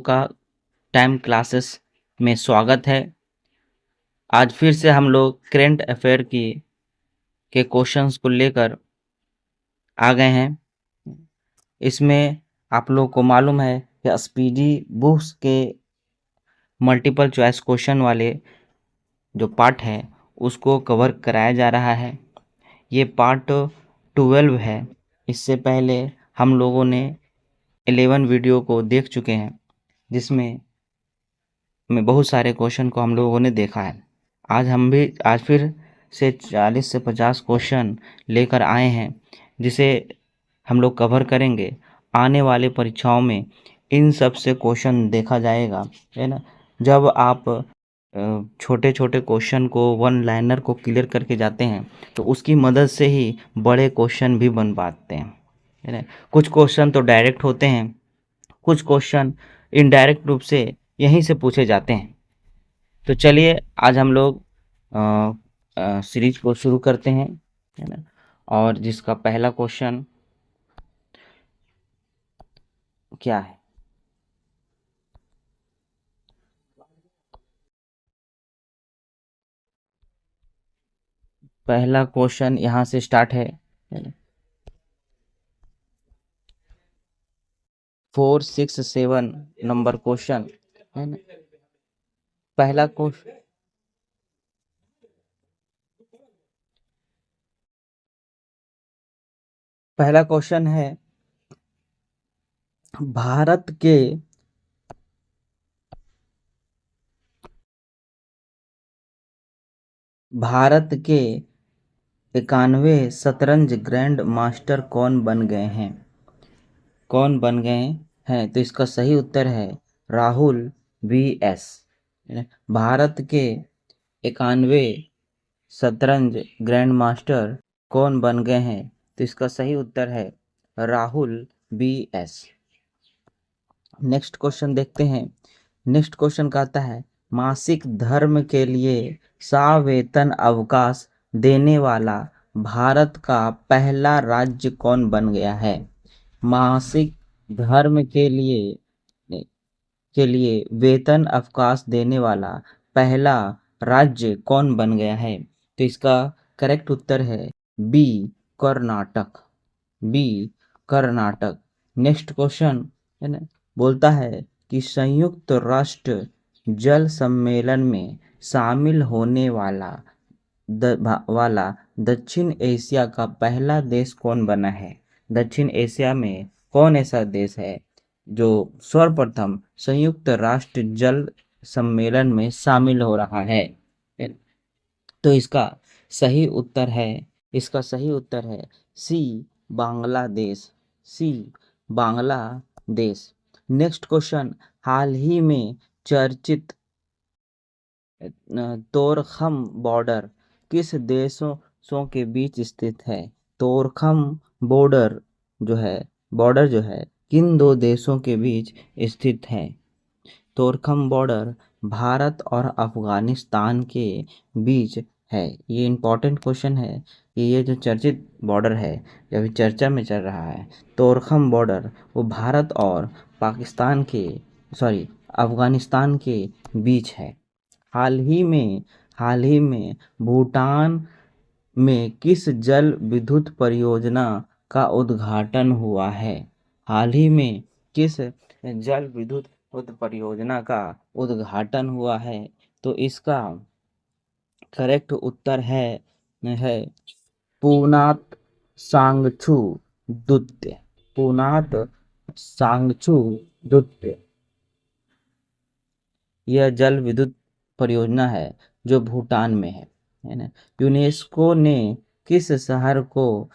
का time classes में स्वागत है। आज फिर से हम लोग करेंट अफेयर के क्वेश्चंस को लेकर आ गए हैं। इसमें आप लोग को मालूम है कि स्पीडी बुक्स के मल्टीपल चॉइस क्वेश्चन वाले जो पार्ट है उसको कवर कराया जा रहा है। ये पार्ट 12 है। इससे पहले हम लोगों ने 11 वीडियो को देख चुके हैं, जिसमें में बहुत सारे क्वेश्चन को हम लोगों ने देखा है। आज फिर से 40 से 50 क्वेश्चन लेकर आए हैं, जिसे हम लोग कवर करेंगे। आने वाले परीक्षाओं में इन सब से क्वेश्चन देखा जाएगा, है ना। जब आप छोटे छोटे क्वेश्चन को वन लाइनर को क्लियर करके जाते हैं तो उसकी मदद से ही बड़े क्वेश्चन भी बन पाते हैं, है ना। कुछ क्वेश्चन तो डायरेक्ट होते हैं, कुछ क्वेश्चन इनडायरेक्ट रूप से यहीं से पूछे जाते हैं। तो चलिए आज हम लोग सीरीज को शुरू करते हैं, है ना। और जिसका पहला क्वेश्चन क्या है? पहला क्वेश्चन यहाँ से स्टार्ट है ना। 467 नंबर क्वेश्चन, है ना। पहला क्वेश्चन है भारत के भारत के 91 शतरंज ग्रैंड मास्टर कौन बन गए हैं? कौन बन गए हैं? तो इसका सही उत्तर है राहुल वी.एस. भारत के 91 शतरंज ग्रैंड मास्टर कौन बन गए हैं? तो इसका सही उत्तर है राहुल वी.एस. नेक्स्ट क्वेश्चन देखते हैं। नेक्स्ट क्वेश्चन कहता है मासिक धर्म के लिए सवेतन अवकाश देने वाला भारत का पहला राज्य कौन बन गया है? मासिक धर्म के लिए वेतन अवकाश देने वाला पहला राज्य कौन बन गया है? तो इसका करेक्ट उत्तर है B Karnataka. B Karnataka. Next question है ना, बोलता है कि संयुक्त राष्ट्र जल सम्मेलन में शामिल होने वाला दक्षिण एशिया का पहला देश कौन बना है? दक्षिण एशिया में कौन ऐसा देश है जो सर्वप्रथम संयुक्त राष्ट्र जल सम्मेलन में शामिल हो रहा है? तो इसका सही उत्तर है सी बांग्लादेश। सी बांग्लादेश। नेक्स्ट क्वेश्चन हाल ही में चर्चित तोरखम बॉर्डर किस देशों के बीच स्थित है? तोरखम बॉर्डर जो है किन दो देशों के बीच स्थित है? तोरखम बॉर्डर भारत और अफगानिस्तान के बीच है। ये इम्पोर्टेंट क्वेश्चन है कि ये जो चर्चित बॉर्डर है, जो अभी चर्चा में चल रहा है, तोरखम बॉर्डर, वो भारत और अफगानिस्तान के बीच है। हाल ही में भूटान में किस जल विद्युत परियोजना का उद्घाटन हुआ है? हाल ही में किस जल विद्युत परियोजना का उद्घाटन हुआ है? तो इसका करेक्ट उत्तर है पूनात सांगछू द्वितीय। पूनात सांगछू द्वितीय। यह जल विद्युत परियोजना है जो भूटान में है ना। यूनेस्को ने किस शहर को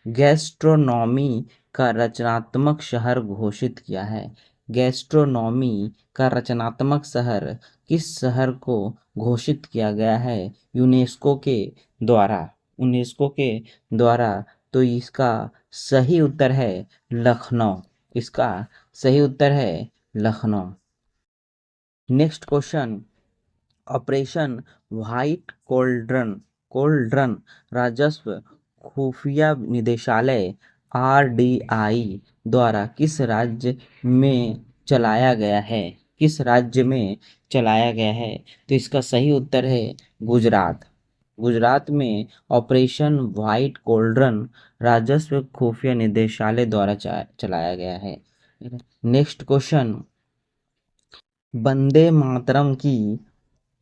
गैस्ट्रोनॉमी का रचनात्मक शहर घोषित किया है? गैस्ट्रोनॉमी का रचनात्मक शहर किस शहर को घोषित किया गया है यूनेस्को के द्वारा? तो इसका सही उत्तर है लखनऊ। इसका सही उत्तर है Lucknow. Next question operation white cauldron राजस्व खुफिया निदेशालय RDI द्वारा किस राज्य में चलाया गया है? किस राज्य में चलाया गया है? तो इसका सही उत्तर है गुजरात। गुजरात में ऑपरेशन व्हाइट कोल्ड्रन राजस्व खुफिया निदेशालय द्वारा चलाया गया है। नेक्स्ट क्वेश्चन, वंदे मातरम की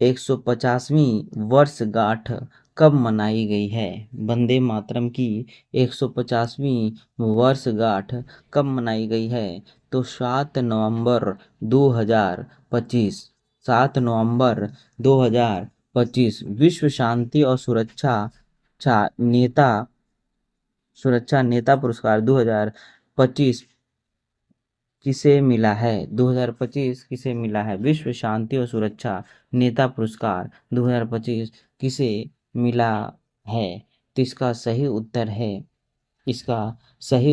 150वीं वर्षगांठ कब मनाई गई है? वंदे मातरम की 150वीं वर्षगांठ कब मनाई गई है? तो 7 नवंबर 2025। 7 नवंबर 2025 विश्व शांति और सुरक्षा नेता पुरस्कार 2025 किसे मिला है? 2025 किसे मिला है? विश्व शांति और सुरक्षा नेता पुरस्कार 2025 किसे मिला है? तो इसका सही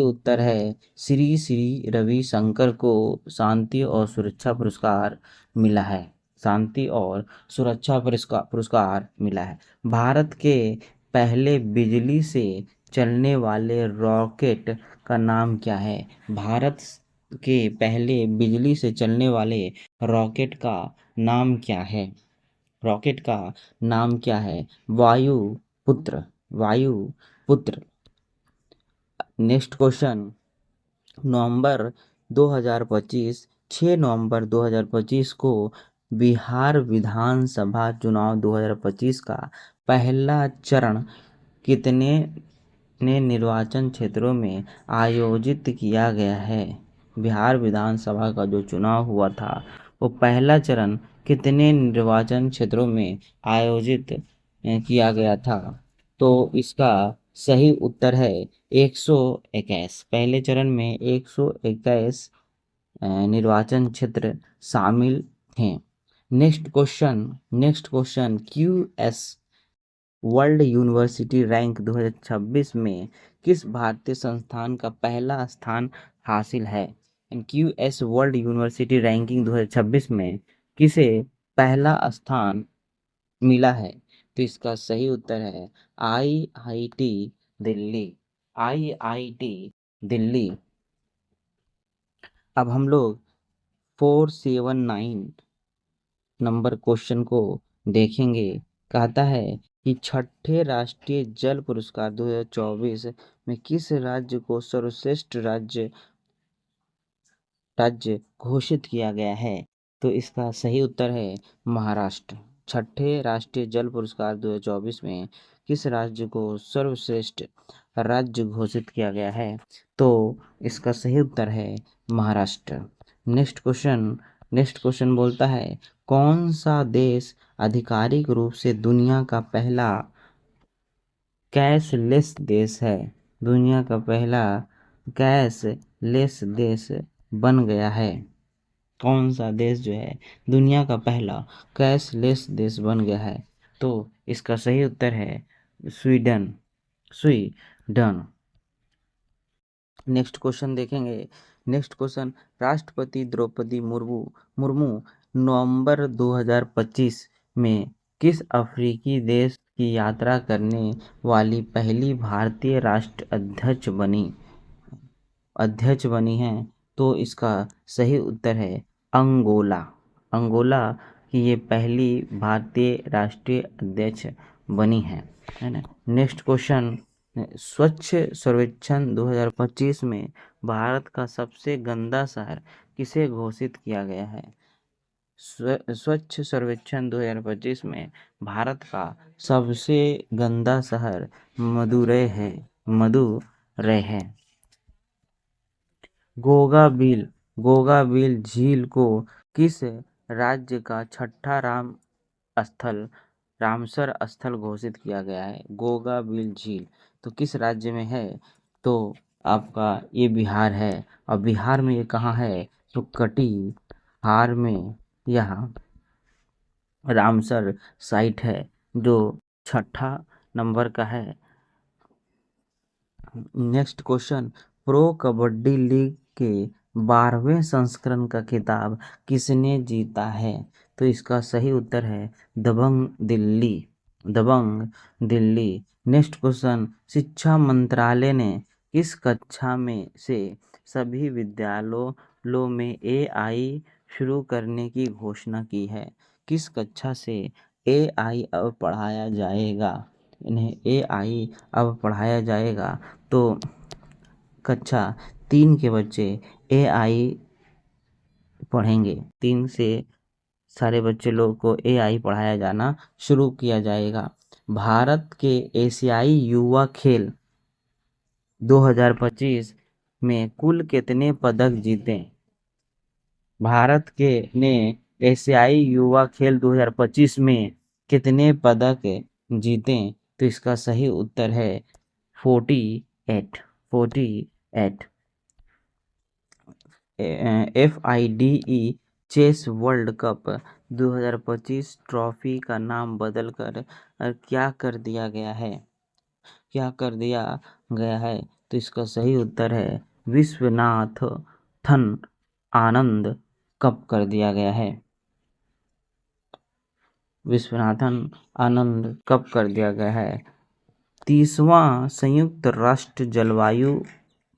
उत्तर है श्री श्री रविशंकर को शांति और सुरक्षा पुरस्कार मिला है। शांति और सुरक्षा पुरस्कार मिला है। भारत के पहले बिजली से चलने वाले रॉकेट का नाम क्या है? भारत के पहले बिजली से चलने वाले रॉकेट का नाम क्या है? रॉकेट का नाम क्या है? वायुपुत्र। वायुपुत्र। नेक्स्ट क्वेश्चन, नवंबर 2025 6 नवंबर 2025 को बिहार विधानसभा चुनाव 2025 का पहला चरण कितने निर्वाचन क्षेत्रों में आयोजित किया गया है? बिहार विधानसभा का जो चुनाव हुआ था वो पहला चरण कितने निर्वाचन क्षेत्रों में आयोजित किया गया था? तो इसका सही उत्तर है 121। पहले चरण में 121 निर्वाचन क्षेत्र शामिल थे। Next question, QS world university rank 2026 में किस भारतीय संस्थान का पहला स्थान हासिल है? QS वर्ल्ड यूनिवर्सिटी रैंकिंग 2026 में किसे पहला स्थान मिला है? तो इसका सही उत्तर है IIT दिल्ली। IIT दिल्ली। अब हम लोग 479 नंबर क्वेश्चन को देखेंगे। कहता है कि छठे राष्ट्रीय जल पुरस्कार 2024 में किस राज्य को सर्वश्रेष्ठ राज्य घोषित किया गया है? तो इसका सही उत्तर है महाराष्ट्र। छठे राष्ट्रीय जल पुरस्कार 2024 में किस राज्य को सर्वश्रेष्ठ राज्य घोषित किया गया है? तो इसका सही उत्तर है महाराष्ट्र। नेक्स्ट क्वेश्चन बोलता है, कौन सा देश आधिकारिक रूप से दुनिया का पहला कैशलेस देश है? दुनिया का पहला कैशलेस देश बन गया है। कौन सा देश जो है दुनिया का पहला कैशलेस देश बन गया है? तो इसका सही उत्तर है स्वीडन। नेक्स्ट क्वेश्चन देखेंगे। नेक्स्ट क्वेश्चन, राष्ट्रपति द्रौपदी मुर्मू नवंबर 2025 में किस अफ्रीकी देश की यात्रा करने वाली पहली भारतीय अध्यक्ष बनी हैं? तो इसका सही उत्तर है अंगोला। अंगोला की ये पहली भारतीय राष्ट्रीय अध्यक्ष बनी है ना। नेक्स्ट क्वेश्चन, स्वच्छ सर्वेक्षण 2025 में भारत का सबसे गंदा शहर किसे घोषित किया गया है? स्वच्छ सर्वेक्षण 2025 में भारत का सबसे गंदा शहर मदुरै है। गोगाबिल झील को किस राज्य का छठा रामसर स्थल घोषित किया गया है? गोगाबिल झील तो किस राज्य में है? तो आपका ये बिहार है। और बिहार में ये कहाँ है? तो कटिहार में यह रामसर साइट है जो छठा नंबर का है। Next question, pro kabaddi league के 12वें संस्करण का खिताब किसने जीता है? तो इसका सही उत्तर है दबंग दिल्ली। नेक्स्ट क्वेश्चन, शिक्षा मंत्रालय ने किस कक्षा में से सभी विद्यालयों में एआई शुरू करने की घोषणा की है? किस कक्षा से एआई अब पढ़ाया जाएगा? इन्हें एआई अब पढ़ाया जाएगा। तो कक्षा 3 के बच्चे एआई पढ़ेंगे। 3 से सारे बच्चे लोग को एआई पढ़ाया जाना शुरू किया जाएगा। भारत के एशियाई युवा खेल 2025 में कुल कितने पदक जीते? भारत के ने एशियाई युवा खेल 2025 में कितने पदक जीते? तो इसका सही उत्तर है 48। 48। FIDE chess world cup 2025 trophy का नाम बदलकर क्या कर दिया गया है? क्या कर दिया गया है? तो इसका सही उत्तर है विश्वनाथन आनंद कप कर दिया गया है। विश्वनाथन आनंद कप कर दिया गया है। 30वां संयुक्त राष्ट्र जलवायु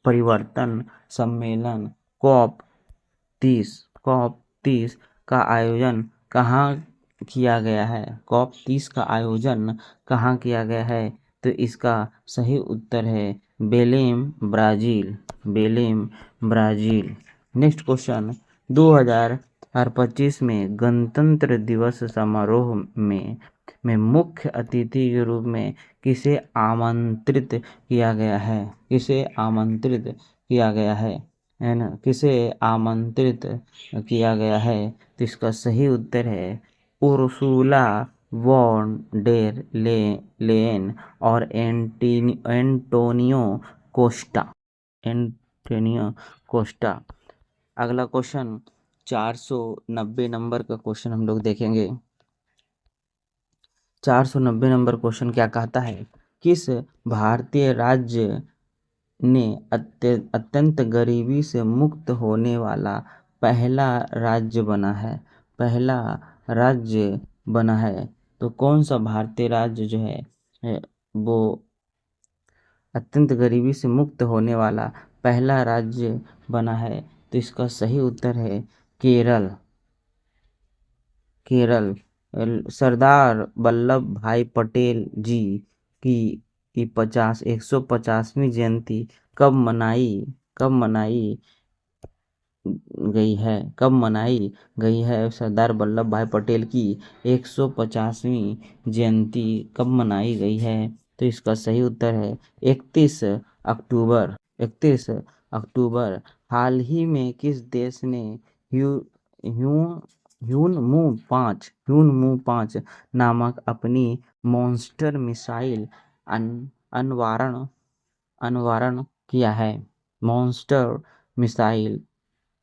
परिवर्तन सम्मेलन COP30 का आयोजन कहाँ किया गया है? COP30 का आयोजन कहाँ किया गया है? तो इसका सही उत्तर है बेलेम, ब्राज़ील। बेलेम, ब्राज़ील। नेक्स्ट क्वेश्चन, 2025 में गणतंत्र दिवस समारोह में मुख्य अतिथि के रूप में किसे आमंत्रित किया गया है? किसे आमंत्रित किया गया है ना? किसे आमंत्रित किया गया है? तो इसका सही उत्तर है उर्सुला वॉन डेर लेयन और एंटोनियो कोस्टा। Antonio Costa. अगला क्वेश्चन 490 नंबर का क्वेश्चन हम लोग देखेंगे। 490 नंबर क्वेश्चन क्या कहता है? किस भारतीय राज्य ने अत्यंत गरीबी से मुक्त होने वाला पहला राज्य बना है? पहला राज्य बना है। तो कौन सा भारतीय राज्य जो है वो अत्यंत गरीबी से मुक्त होने वाला पहला राज्य बना है? तो इसका सही उत्तर है केरल। केरल। सरदार वल्लभ भाई पटेल जी की 150वीं जयंती कब मनाई गई है? सरदार वल्लभ भाई पटेल की 150वीं जयंती कब मनाई गई है? तो इसका सही उत्तर है 31 अक्टूबर। 31 अक्टूबर। हाल ही में किस देश ने ह्यून-मू 5 नामक अपनी मॉन्स्टर मिसाइल अनवारण किया है? मॉन्स्टर मिसाइल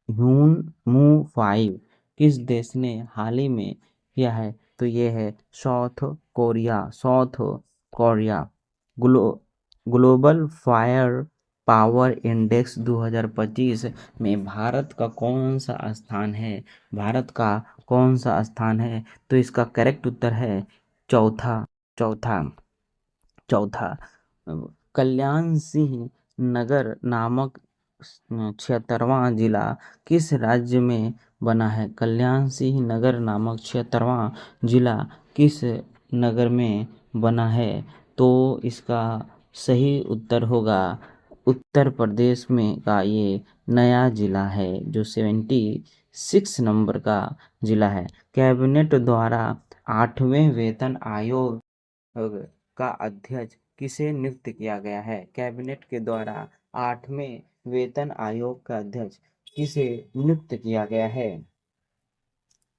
ह्यून-मू 5 किस देश ने हाल ही में किया है? तो ये है south Korea. Global fire power index 2025 में भारत का कौन सा स्थान है? भारत का कौन सा स्थान है? तो इसका करेक्ट उत्तर है चौथा। कल्याण सिंह नगर नामक 76वां जिला किस राज्य में बना है? कल्याण सिंह नगर नामक 76वां जिला किस नगर में बना है? तो इसका सही उत्तर होगा उत्तर प्रदेश में का ये नया जिला है जो 76 नंबर का जिला है। कैबिनेट द्वारा 8वें वेतन आयोग का अध्यक्ष किसे नियुक्त किया गया है? कैबिनेट के द्वारा 8वें वेतन आयोग का अध्यक्ष किसे नियुक्त किया गया है?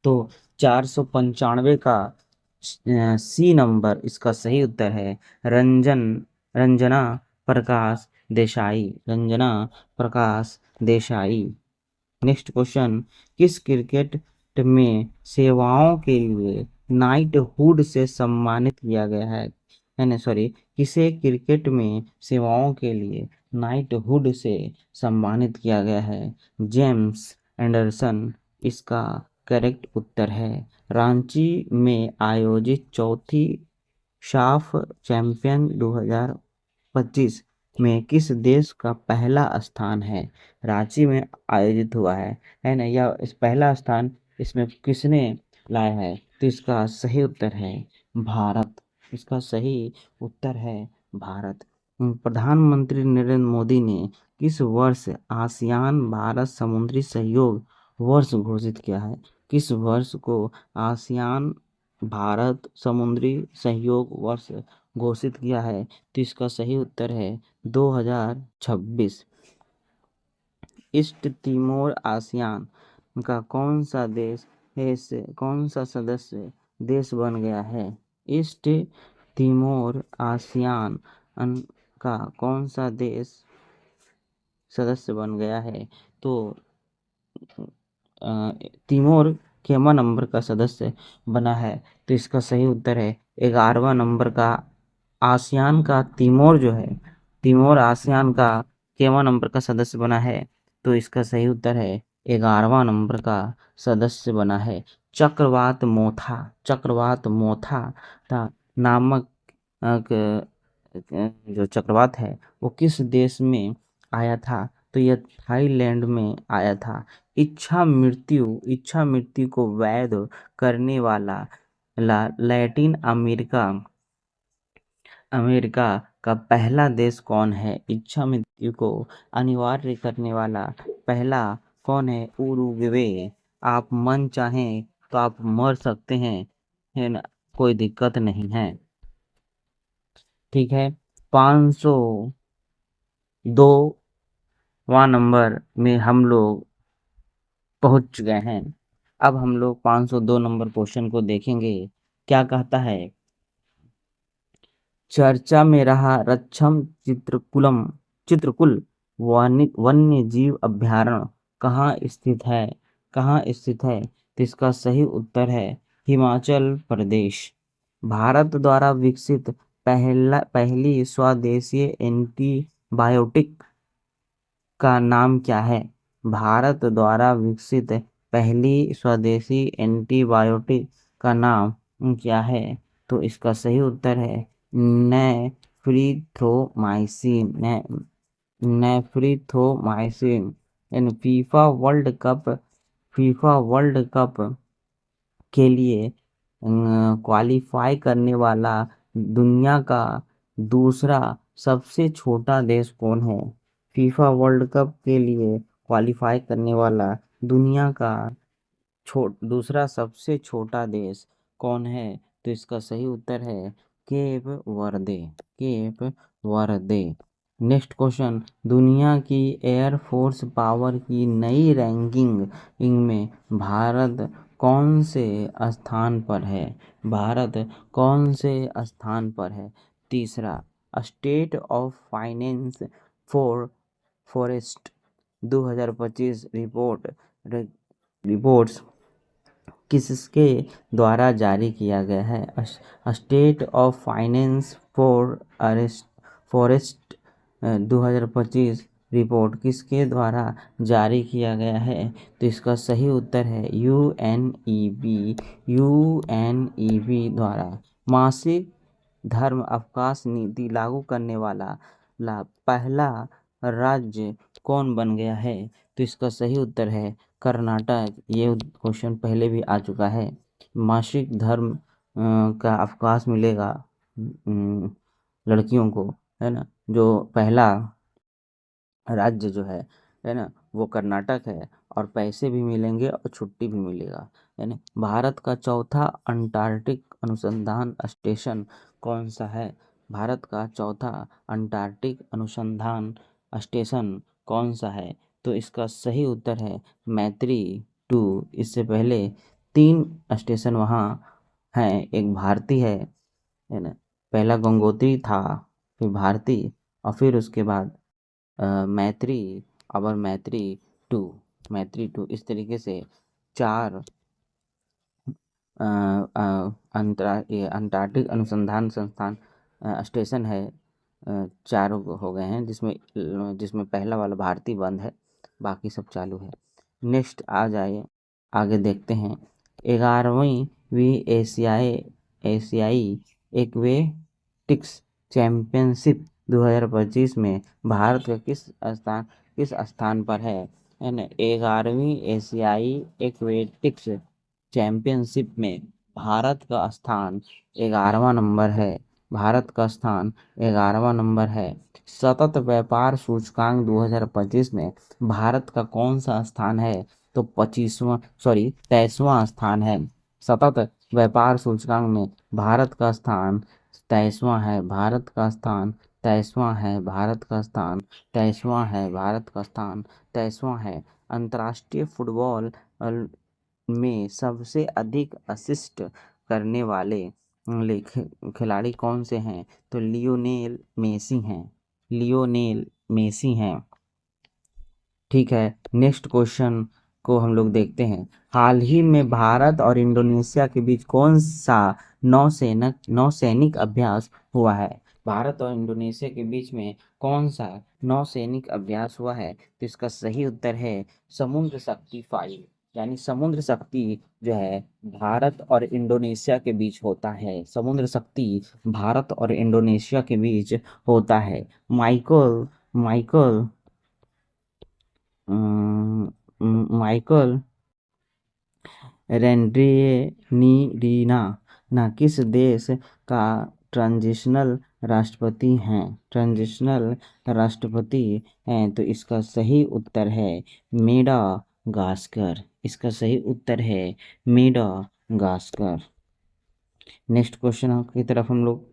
तो 495 का सी नंबर इसका सही उत्तर है रंजना प्रकाश देसाई। रंजना प्रकाश देसाई। नेक्स्ट क्वेश्चन, किस क्रिकेट में सेवाओं के लिए नाइटहुड से सम्मानित किया गया है? किसे क्रिकेट में सेवाओं के लिए नाइटहुड से सम्मानित किया गया है? जेम्स एंडरसन इसका करेक्ट उत्तर है। रांची में आयोजित चौथी साफ चैंपियन 2025 में किस देश का पहला स्थान है? रांची में आयोजित हुआ है ना? यह इस पहला स्थान इसमें किसने लाया है? तो इसका सही उत्तर है भारत। इसका सही उत्तर है भारत। प्रधानमंत्री नरेंद्र मोदी ने किस वर्ष आसियान भारत समुद्री सहयोग वर्ष घोषित किया है? किस वर्ष को आसियान भारत समुद्री सहयोग वर्ष घोषित किया है? तो इसका सही उत्तर है 2026। ईस्ट तिमोर आसियान का कौन सा देश है, से कौन सा सदस्य देश बन गया है? ईस्ट तिमोर आसियान का कौन सा देश सदस्य बन गया है? तो तिमोर केमा नंबर का सदस्य बना है? तो इसका सही उत्तर है 11वां नंबर का। आसियान का तिमोर जो है, तिमोर आसियान का केवा नंबर का सदस्य बना है? तो इसका सही उत्तर है 11वां नंबर का सदस्य बना है। चक्रवात मोथा नामक जो चक्रवात है वो किस देश में आया था? तो यह थाईलैंड में आया था। इच्छा मृत्यु को वैध करने वाला लैटिन अमेरिका अमेरिका का पहला देश कौन है? इच्छा मृत्यु को अनिवार्य करने वाला पहला कौन है? उरुग्वे। आप मन चाहें तो आप मर सकते हैं, है ना? कोई दिक्कत नहीं है। ठीक है, 502वां नंबर में हम लोग पहुंच गए हैं। अब हम लोग 502 नंबर क्वेश्चन को देखेंगे। क्या कहता है? चर्चा में रहा रक्षम चित्रकुल वन्य जीव अभयारण्य कहाँ स्थित है? तो इसका सही उत्तर है हिमाचल प्रदेश। भारत द्वारा विकसित पहली स्वदेशी एंटीबायोटिक का नाम क्या है? भारत द्वारा विकसित पहली स्वदेशी एंटीबायोटिक का नाम क्या है? तो इसका सही उत्तर है नेफ्रिथ्रोमाइसिन। नेफ्रिथ्रोमाइसिन। इन फीफा वर्ल्ड कप के लिए क्वालिफाई करने वाला दुनिया का दूसरा सबसे छोटा देश कौन है? फीफा वर्ल्ड कप के लिए क्वालिफाई करने वाला दुनिया का दूसरा सबसे छोटा देश कौन है? तो इसका सही उत्तर है केप वर्दे। केप वर्दे। नेक्स्ट क्वेश्चन, दुनिया की एयरफोर्स पावर की नई रैंकिंग में भारत कौन से स्थान पर है? भारत कौन से स्थान पर है? तीसरा, state of finance for forest 2025 reports किसके द्वारा जारी किया गया है? State of finance for forest 2025 report किसके द्वारा जारी किया गया है? तो इसका सही उत्तर है यूएनईबी द्वारा। मासिक धर्म अवकाश नीति लागू करने वाला पहला राज्य कौन बन गया है? तो इसका सही उत्तर है कर्नाटक। ये क्वेश्चन पहले भी आ चुका है। मासिक धर्म का अवकाश मिलेगा लड़कियों को, है ना? जो पहला राज्य जो है ना, वो कर्नाटक है। और पैसे भी मिलेंगे और छुट्टी भी मिलेगा, है ना? भारत का चौथा अंटार्कटिक अनुसंधान स्टेशन कौन सा है? भारत का चौथा अंटार्कटिक अनुसंधान स्टेशन कौन सा है? तो इसका सही उत्तर है मैत्री 2। इससे पहले 3 स्टेशन वहाँ हैं। एक भारती है ना? पहला गंगोत्री था, फिर भारती, और फिर उसके बाद मैत्री, और मैत्री टू। इस तरीके से 4 अंटार्कटिक अनुसंधान संस्थान स्टेशन है। 4 हो गए हैं, जिसमें पहला वाला भारती बंद है, बाकी सब चालू है। नेक्स्ट आ जाए, आगे देखते हैं। 11वीं एशियाई एक्वेटिक्स चैंपियनशिप 2025 में भारत का किस स्थान पर है? 11वीं एशियाई एक्वेटिक्स चैंपियनशिप में भारत का स्थान 11वां नंबर है। भारत का स्थान 11वां नंबर है। सतत व्यापार सूचकांक 2025 में भारत का कौन सा स्थान है? तो 23वां स्थान है। सतत व्यापार सूचकांक में भारत का स्थान 23वां है। भारत का स्थान 23वां है। भारत का स्थान 23वां है। भारत का स्थान 23वां है। अंतर्राष्ट्रीय फुटबॉल में सबसे अधिक असिस्ट करने वाले खिलाड़ी कौन से हैं? तो लियोनेल मेसी हैं। लियोनेल मेसी हैं। ठीक है, नेक्स्ट क्वेश्चन को हम लोग देखते हैं। हाल ही में भारत और इंडोनेशिया के बीच कौन सा नौसैनिक अभ्यास हुआ है? भारत और इंडोनेशिया के बीच में कौन सा नौसैनिक अभ्यास हुआ है? तो इसका सही उत्तर है समुद्र शक्ति 5, यानी समुद्र शक्ति जो है भारत और इंडोनेशिया के बीच होता है। समुद्र शक्ति भारत और इंडोनेशिया के बीच होता है। माइकल माइकल माइकल रेंड्रिएनीरीना ना किस देश का ट्रांजिशनल राष्ट्रपति हैं? ट्रांजिशनल राष्ट्रपति हैं, तो इसका सही उत्तर है मेडागास्कर। इसका सही उत्तर है मेडागास्कर। नेक्स्ट क्वेश्चन की तरफ हम लोग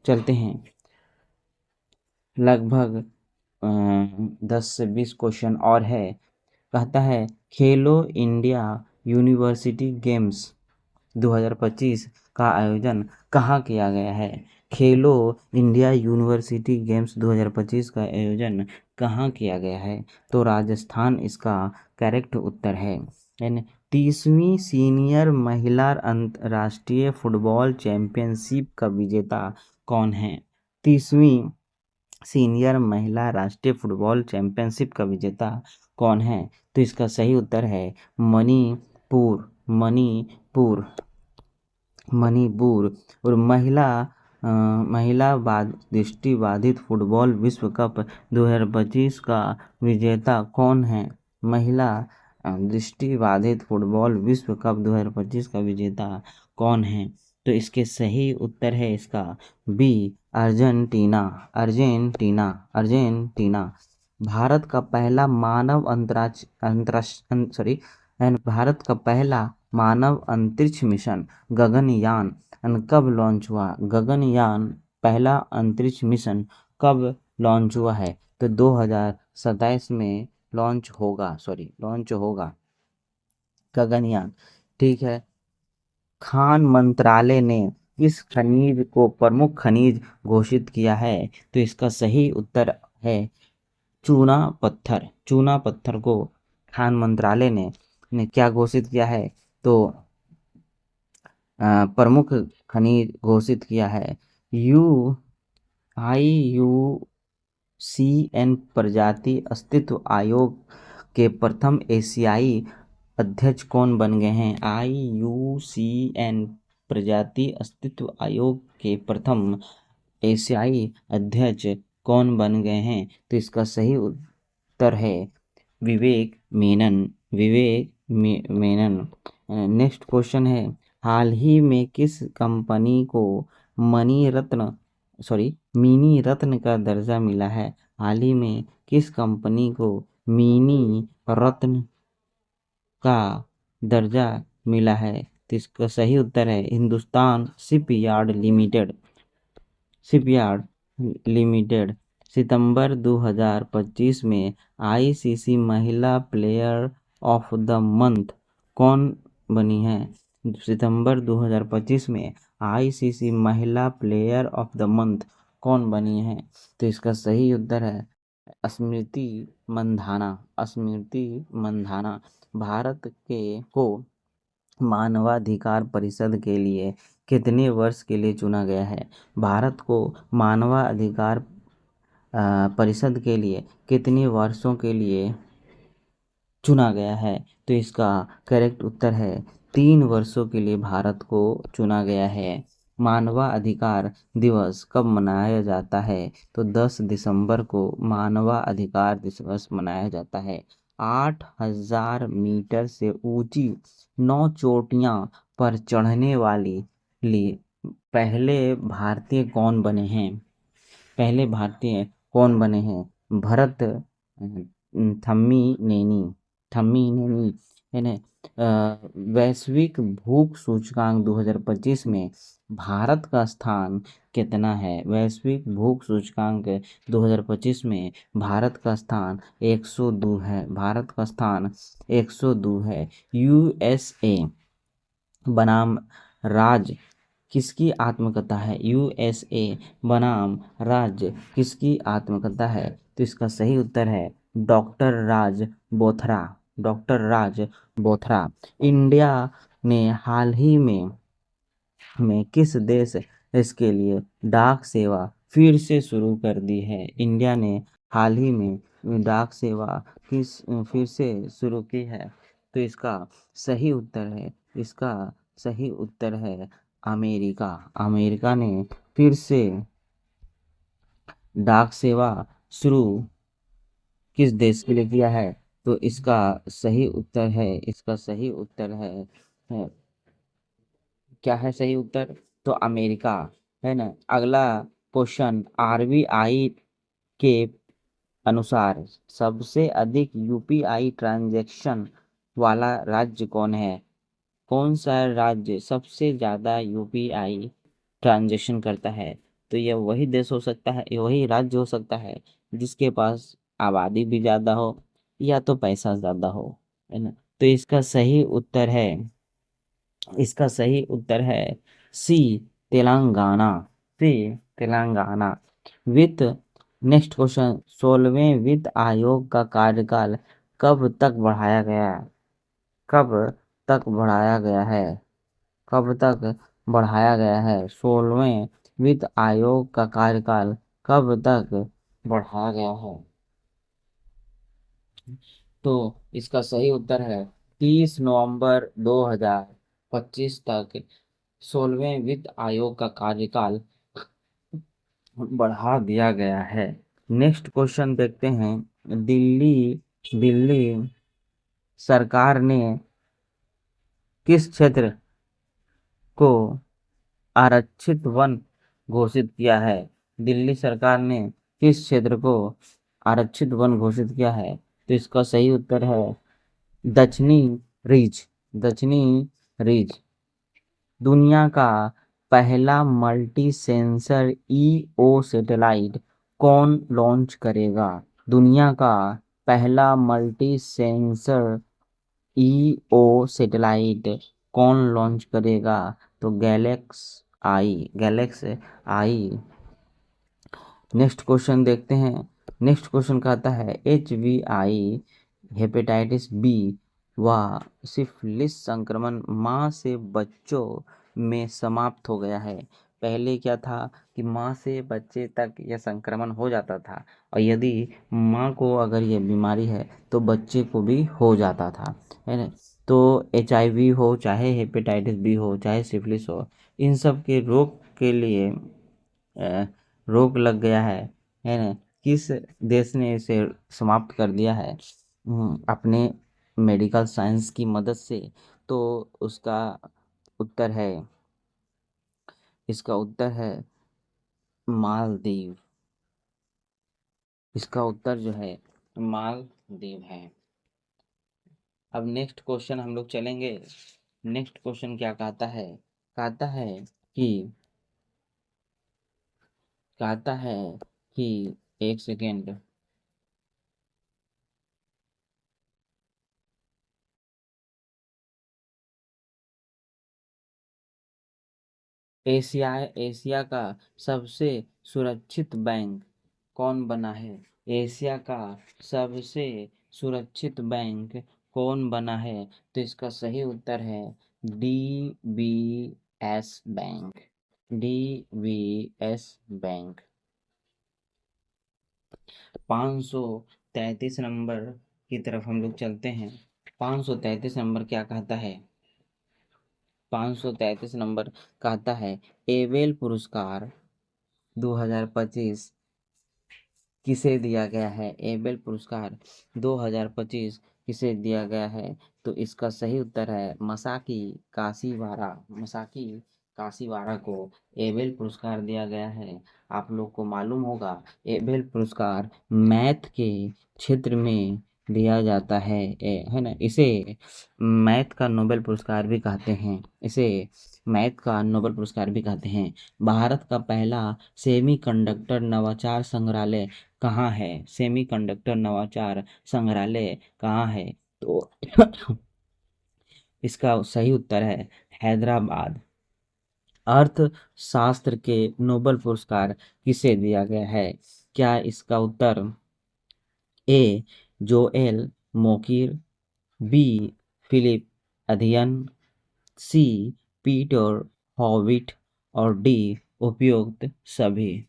चलते हैं। लगभग 10 से 20 क्वेश्चन और है। कहता है खेलो इंडिया यूनिवर्सिटी गेम्स 2025 का आयोजन कहाँ किया गया है? खेलो इंडिया यूनिवर्सिटी गेम्स 2025 का आयोजन कहाँ किया गया है? तो राजस्थान इसका करेक्ट उत्तर है। 30वीं सीनियर महिला अंतर्राष्ट्रीय फुटबॉल चैंपियनशिप का विजेता कौन है? 30वीं सीनियर महिला राष्ट्रीय फुटबॉल चैंपियनशिप का विजेता कौन है? तो इसका सही उत्तर है मणिपुर। मणिपुर मणिपुर। और महिला दृष्टिबाधित फुटबॉल विश्व कप 2025 का विजेता कौन है? महिला दृष्टिबाधित फुटबॉल विश्व कप 2025 का विजेता कौन है? तो इसके सही उत्तर है इसका बी अर्जेंटीना। Argentina Argentina. भारत का पहला भारत का पहला मानव अंतरिक्ष मिशन गगनयान कब लॉन्च हुआ? गगनयान पहला अंतरिक्ष मिशन कब लॉन्च हुआ है? तो 2027 में लॉन्च होगा गगनयान। ठीक है। खान मंत्रालय ने किस खनिज को प्रमुख खनिज घोषित किया है? तो इसका सही उत्तर है चूना पत्थर। चूना पत्थर को खान मंत्रालय ने क्या घोषित किया है? तो प्रमुख खनिज घोषित किया है। IUCN प्रजाति अस्तित्व आयोग के प्रथम एशियाई अध्यक्ष कौन बन गए हैं? IUCN प्रजाति अस्तित्व आयोग के प्रथम एशियाई अध्यक्ष कौन बन गए हैं? तो इसका सही उत्तर है विवेक मेनन। नेक्स्ट क्वेश्चन है हाल ही में किस कंपनी को मिनी रत्न का दर्जा मिला है? हाल ही में किस कंपनी को मिनी रत्न का दर्जा मिला है? तो इसका सही उत्तर है हिंदुस्तान शिपयार्ड लिमिटेड। सितंबर 2025 में ICC महिला प्लेयर ऑफ द मंथ कौन बनी है? सितंबर 2025 में ICC महिला प्लेयर ऑफ द मंथ कौन बनी है? तो इसका सही उत्तर है स्मृति मंधाना। भारत को मानवाधिकार परिषद के लिए कितने वर्ष के लिए चुना गया है? भारत को मानवाधिकार परिषद के लिए कितने वर्षों के लिए चुना गया है? तो इसका करेक्ट उत्तर है 3 वर्षों के लिए भारत को चुना गया है। मानवाधिकार दिवस कब मनाया जाता है? तो 10 दिसंबर को मानवाधिकार दिवस मनाया जाता है। 8,000 मीटर से ऊंची 9 चोटियां पर चढ़ने वाली पहले भारतीय कौन बने हैं? पहले भारतीय कौन बने हैं? भरत थम्मी नेनी है ना। वैश्विक भूख सूचकांक 2025 में भारत का स्थान कितना है? वैश्विक भूख सूचकांक 2025 में भारत का स्थान 102 है। भारत का स्थान 102 है। यूएसए बनाम राज्य किसकी आत्मकथा है? यूएसए बनाम राज्य किसकी आत्मकथा है? तो इसका सही उत्तर है डॉक्टर राज बोथरा। डॉक्टर राज बोथरा। इंडिया ने हाल ही में किस देश इसके लिए डाक सेवा फिर से शुरू कर दी है? इंडिया ने हाल ही में डाक सेवा किस फिर से शुरू की है? तो इसका सही उत्तर है अमेरिका। अमेरिका ने फिर से डाक सेवा शुरू किस देश के लिए किया है? तो इसका सही उत्तर है क्या है सही उत्तर? तो अमेरिका है ना। अगला क्वेश्चन, आरबीआई के अनुसार सबसे अधिक यूपीआई ट्रांजैक्शन वाला राज्य कौन है? कौन सा राज्य सबसे ज़्यादा यूपीआई ट्रांजैक्शन करता है? तो यह वही देश हो सकता है, ये वही राज्य हो सकता है जिसके पास आबादी भी ज़्यादा हो या तो पैसा ज़्यादा हो, है ना। तो इसका सही उत्तर है सी, तेलंगाना। सी, तेलंगाना। वित्त नेक्स्ट क्वेश्चन, 16वें वित्त आयोग का कार्यकाल कब तक बढ़ाया गया? कब तक बढ़ाया गया है? कब तक बढ़ाया गया है? 16वें वित्त आयोग का कार्यकाल कब तक बढ़ाया गया है? तो इसका सही उत्तर है 30 नवंबर 2025 तक 16वें वित्त आयोग का कार्यकाल बढ़ा दिया गया है। नेक्स्ट क्वेश्चन देखते हैं। दिल्ली दिल्ली सरकार ने किस क्षेत्र को आरक्षित वन घोषित किया है? दिल्ली सरकार ने किस क्षेत्र को आरक्षित वन घोषित किया है? तो इसका सही उत्तर है दक्षिणी रीज। दक्षिणी रीज। दुनिया का पहला मल्टी सेंसर ईओ सैटेलाइट कौन लॉन्च करेगा? दुनिया का पहला मल्टी सेंसर ईओ सैटेलाइट कौन लॉन्च करेगा? तो गैलेक्स आई। नेक्स्ट क्वेश्चन देखते हैं। नेक्स्ट क्वेश्चन कहता है एचवीआई, हेपेटाइटिस बी व सिफिलिस संक्रमण माँ से बच्चों में समाप्त हो गया है। पहले क्या था कि माँ से बच्चे तक यह संक्रमण हो जाता था, और यदि माँ को अगर यह बीमारी है तो बच्चे को भी हो जाता था, है ना। तो एचआईवी हो, चाहे हेपेटाइटिस बी हो, चाहे सिफिलिस हो, इन सब के रोग के लिए रोग लग गया है ना। किस देश ने इसे समाप्त कर दिया है अपने मेडिकल साइंस की मदद से? तो उसका उत्तर है इसका उत्तर है मालदीव। इसका उत्तर जो है मालदीव है। अब नेक्स्ट क्वेश्चन हम लोग चलेंगे। नेक्स्ट क्वेश्चन क्या कहता है? कहता है कि कहता है कि एक सेकेंड। एशिया का सबसे सुरक्षित बैंक कौन बना है? एशिया का सबसे सुरक्षित बैंक कौन बना है? तो इसका सही उत्तर है DBS bank. DBS bank. 533 number की तरफ हम लोग चलते हैं। 533 नंबर क्या कहता है? 533 नंबर कहता है एबेल पुरस्कार 2025 किसे दिया गया है। एबेल पुरस्कार 2025 किसे दिया गया है। तो इसका सही उत्तर है मसाकी काशीवारा। मसाकी काशीवारा को एबेल पुरस्कार दिया गया है। आप लोग को मालूम होगा एबेल पुरस्कार मैथ के क्षेत्र में दिया जाता है ना। इसे मैथ का नोबेल पुरस्कार भी कहते हैं। इसे मैथ का नोबेल पुरस्कार भी कहते हैं। भारत का पहला सेमीकंडक्टर नवाचार संग्रहालय कहाँ है। सेमीकंडक्टर नवाचार संग्रहालय कहाँ है। तो इसका सही उत्तर है हैदराबाद। अर्थशास्त्र के नोबेल पुरस्कार किसे दिया गया है। क्या इसका उत्तर ए जोएल मोकिर, बी फिलिप अध्ययन, सी पीटर हॉविट और डी उपयुक्त सभी।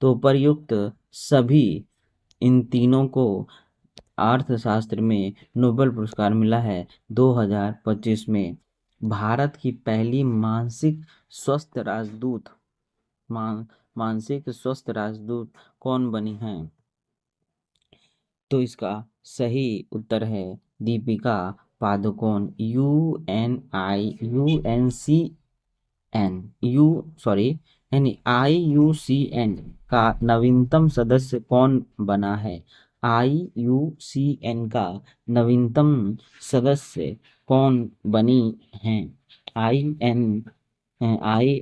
तो उपयुक्त सभी इन तीनों को अर्थशास्त्र में नोबेल पुरस्कार मिला है 2025 में। भारत की पहली मानसिक स्वास्थ्य राजदूत मानसिक स्वास्थ्य राजदूत कौन बनी है। तो इसका सही उत्तर है दीपिका पादुकोण। IUCN का नवीनतम सदस्य कौन बना है। IUCN का नवीनतम सदस्य कौन बनी है। आई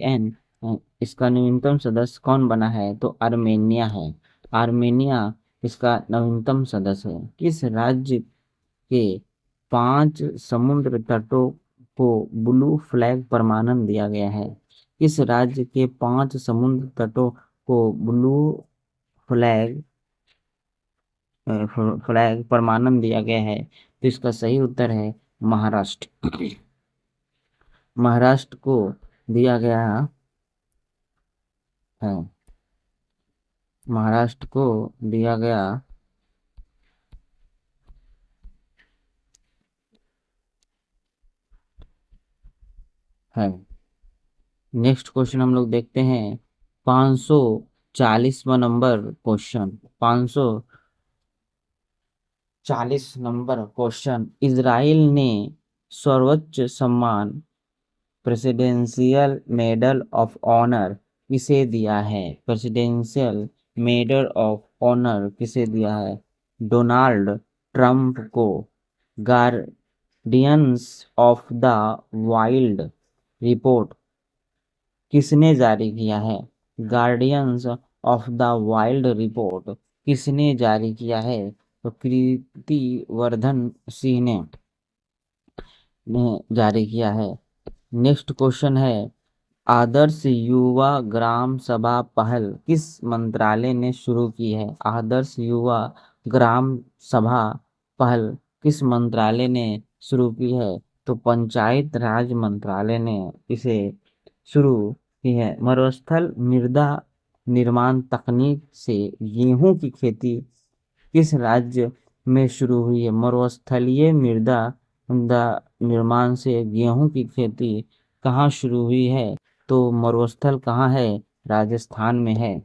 एन इसका नवीनतम सदस्य कौन बना है। तो आर्मेनिया है। आर्मेनिया इसका नवीनतम सदस्य है। किस राज्य के 5 समुद्र तटों को ब्लू फ्लैग प्रमाणन दिया गया है। किस राज्य के 5 समुद्र तटों को ब्लू फ्लैग फ्लैग प्रमाणन दिया गया है। तो इसका सही उत्तर है महाराष्ट्र। महाराष्ट्र को दिया गया है। महाराष्ट्र को दिया गया है। नेक्स्ट क्वेश्चन हम लोग देखते हैं 540वां number question. 540 number question. Israel ने सर्वोच्च सम्मान प्रेसिडेंशियल मेडल ऑफ ऑनर किसे दिया है। प्रेसिडेंशियल मेडल ऑफ ऑनर किसे दिया है। डोनाल्ड ट्रंप को। Guardians of the wild report किसने जारी किया है। Guardians of the wild report किसने जारी किया है। तो कीर्तिवर्धन सिंह ने जारी किया है। नेक्स्ट क्वेश्चन है आदर्श युवा ग्राम सभा पहल किस मंत्रालय ने शुरू की है। आदर्श युवा ग्राम सभा पहल किस मंत्रालय ने शुरू की है। तो पंचायत राज मंत्रालय ने इसे शुरू की है। मरुस्थल मृदा निर्माण तकनीक से गेहूं की खेती किस राज्य में शुरू हुई है। मरुस्थलीय मृदा निर्माण से गेहूं की खेती कहाँ शुरू हुई है। तो मरुस्थल कहाँ है। राजस्थान में है।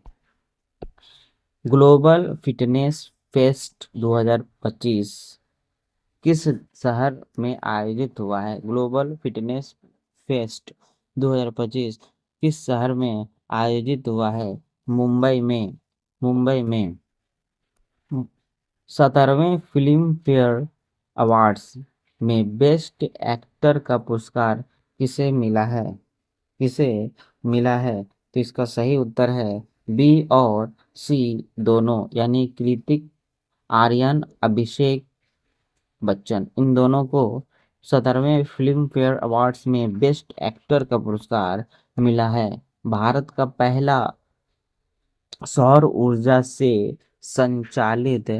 ग्लोबल फिटनेस फेस्ट 2025 किस शहर में आयोजित हुआ है। ग्लोबल फिटनेस फेस्ट 2025 किस शहर में आयोजित हुआ है। मुंबई में। मुंबई में 17वें फिल्म फेयर अवार्ड्स में बेस्ट एक्टर का पुरस्कार किसे मिला है। किसे मिला है। तो इसका सही उत्तर है बी और सी दोनों यानी कृतिक आर्यन अभिषेक बच्चन इन दोनों को 17वें फिल्म फेयर अवार्ड्स में बेस्ट एक्टर का पुरस्कार मिला है। भारत का पहला सौर ऊर्जा से संचालित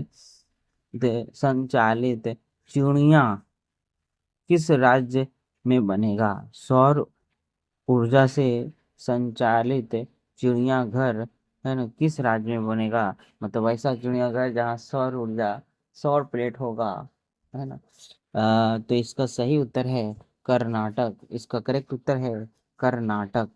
संचालित चिड़िया किस राज्य में बनेगा। सौर ऊर्जा से संचालित चिड़ियाघर है ना किस राज्य में बनेगा। मतलब ऐसा चिड़ियाघर जहाँ सौर ऊर्जा सौर प्लेट होगा है ना। तो इसका सही उत्तर है कर्नाटक, इसका करेक्ट उत्तर है कर्नाटक,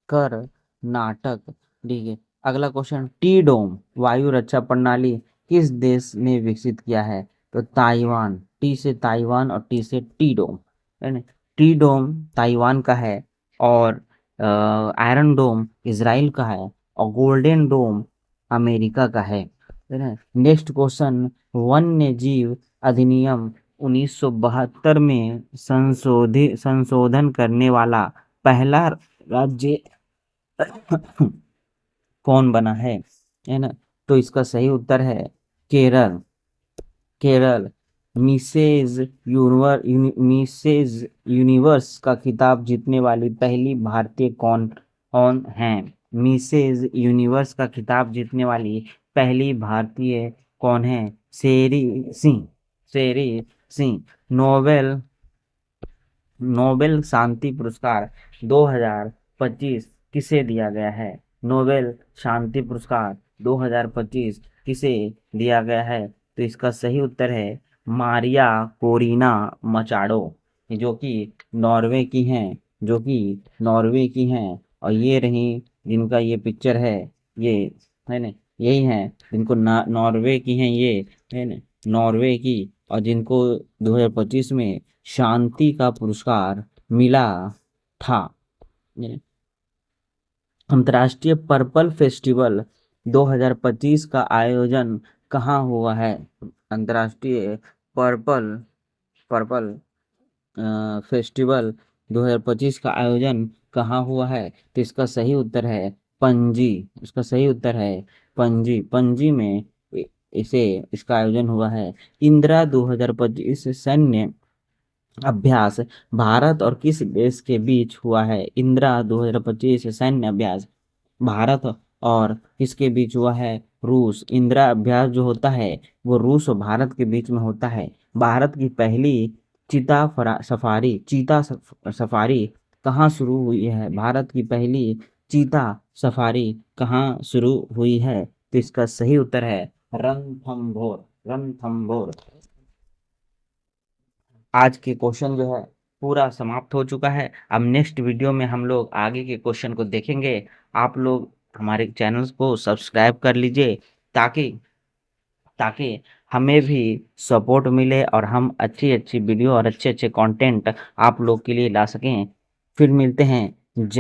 कर्नाटक। ठीक है, अगला क्वेश्चन, टी डोम वायु रक्षा प्रणाली किस देश ने विकसित किया है? तो ताइवान, टी से ताइवान और टी से टी डोम, है ना। टी डोम ताइवान का है, और आयरन डोम इसराइल का है, और गोल्डन डोम अमेरिका का है ना। नेक्स्ट क्वेश्चन, वन्य जीव अधिनियम 1972 में संशोधन करने वाला पहला राज्य कौन बना है ना। तो इसका सही उत्तर है केरल, केरल। मिसेज यूनिवर्स का खिताब जीतने वाली पहली भारतीय कौन कौन है? मिसेज यूनिवर्स का खिताब जीतने वाली पहली भारतीय कौन है? शेरी सिंह, शेरी सिंह। नोबेल नोबेल शांति पुरस्कार 2025 किसे दिया गया है? नोबेल शांति पुरस्कार 2025 किसे दिया गया है? तो इसका सही उत्तर है मारिया कोरिना मचाडो, जो कि नॉर्वे की हैं, जो कि नॉर्वे की हैं। और ये रही जिनका ये पिक्चर ये है ना, यही है जिनको नॉर्वे की हैं ये, है ना, नॉर्वे की। और जिनको 2025 में शांति का पुरस्कार मिला था। अंतर्राष्ट्रीय पर्पल फेस्टिवल 2025 का आयोजन कहाँ हुआ है? अंतर्राष्ट्रीय पर्पल पर्पल फेस्टिवल 2025 का आयोजन कहाँ हुआ है? तो इसका सही उत्तर है पणजी, इसका सही उत्तर है पणजी, पणजी में इसे इसका आयोजन हुआ है। इंदिरा 2025 सैन्य अभ्यास भारत और किस देश के बीच हुआ है? इंदिरा 2025 सैन्य अभ्यास भारत और किसके बीच हुआ है? रूस। इंदिरा अभ्यास जो होता है वो रूस और भारत के बीच में होता है। भारत की पहली चीता सफारी कहाँ शुरू हुई है? भारत की पहली चीता सफारी कहाँ शुरू हुई है? तो इसका सही उत्तर है रणथंभौर, रणथंभौर। आज के क्वेश्चन जो है पूरा समाप्त हो चुका है। अब नेक्स्ट वीडियो में हम लोग आगे के क्वेश्चन को देखेंगे। आप लोग हमारे चैनल को सब्सक्राइब कर लीजिए, ताकि ताकि हमें भी सपोर्ट मिले और हम अच्छी अच्छी वीडियो और अच्छे अच्छे कंटेंट आप लोग के लिए ला सकें। फिर मिलते हैं। जय